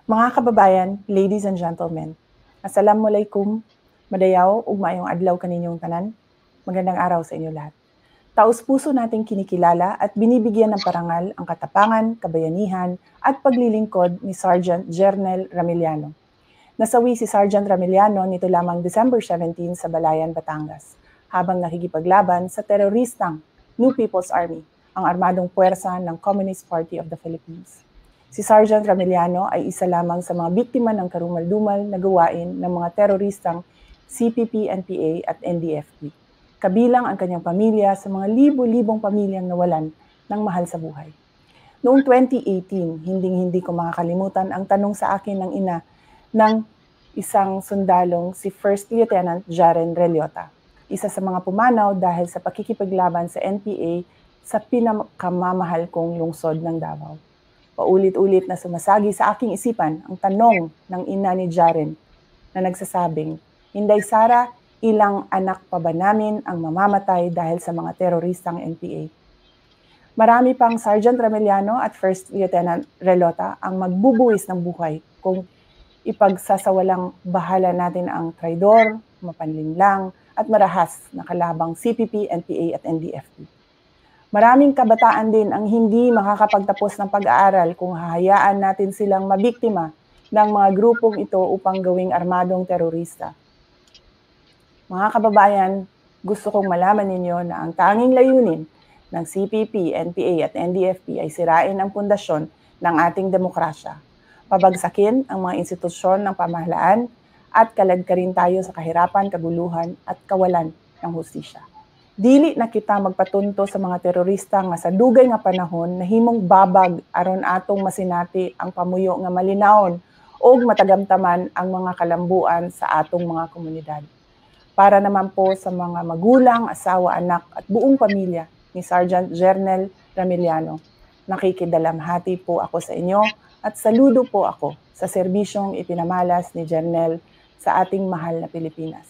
Mga kababayan, ladies and gentlemen, Assalamualaikum, madayaw ug maayong adlaw kaninyong tanan. Magandang araw sa inyo lahat. Taos-puso nating kinikilala at binibigyan ng parangal ang katapangan, kabayanihan at paglilingkod ni Sergeant Jernel Ramiliano. Nasawi si Sergeant Ramiliano nito lamang December 17 sa Balayan, Batangas, habang nakikipaglaban sa teroristang New People's Army, ang armadong puwersa ng Communist Party of the Philippines. Si Sergeant Ramiliano ay isa lamang sa mga biktima ng karumal-dumal na gawain ng mga teroristang CPP, NPA at NDFP. Kabilang ang kanyang pamilya sa mga libo-libong pamilyang nawalan ng mahal sa buhay. Noong 2018, hinding-hindi ko makakalimutan ang tanong sa akin ng ina ng isang sundalong si First Lieutenant Jaren Reliota, isa sa mga pumanaw dahil sa pakikipaglaban sa NPA sa pinakamamahal kong lungsod ng Davao. Paulit-ulit na sumasagi sa aking isipan ang tanong ng ina ni Jaren na nagsasabing, "Inday Sara, ilang anak pa ba namin ang mamamatay dahil sa mga teroristang NPA?" Marami pang Sergeant Ramiliano at First Lieutenant Relota ang magbubuwis ng buhay kung ipagsasawalang bahala natin ang traidor, mapanlinlang, at marahas na kalabang CPP, NPA at NDFP. Maraming kabataan din ang hindi makakapagtapos ng pag-aaral kung hahayaan natin silang mabiktima ng mga grupong ito upang gawing armadong terorista. Mga kababayan, gusto kong malaman ninyo na ang tanging layunin ng CPP, NPA at NDFP ay sirain ang pundasyon ng ating demokrasya, pabagsakin ang mga institusyon ng pamahalaan at kaladkarin tayo sa kahirapan, kaguluhan at kawalan ng hustisya. Dili na kita magpatunto sa mga terorista nga sa dugay nga panahon na himong babag aron atong masinati ang pamuyo nga malinawon o matagamtaman ang mga kalambuan sa atong mga komunidad. Para naman po sa mga magulang, asawa, anak at buong pamilya ni Sergeant Jernel Ramiliano, nakikidalamhati po ako sa inyo at saludo po ako sa serbisyong ipinamalas ni Jernel sa ating mahal na Pilipinas.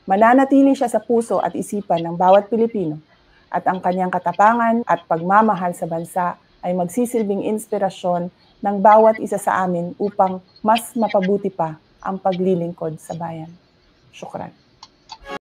Mananatili siya sa puso at isipan ng bawat Pilipino at ang kanyang katapangan at pagmamahal sa bansa ay magsisilbing inspirasyon ng bawat isa sa amin upang mas mapabuti pa ang paglilingkod sa bayan. Syukran.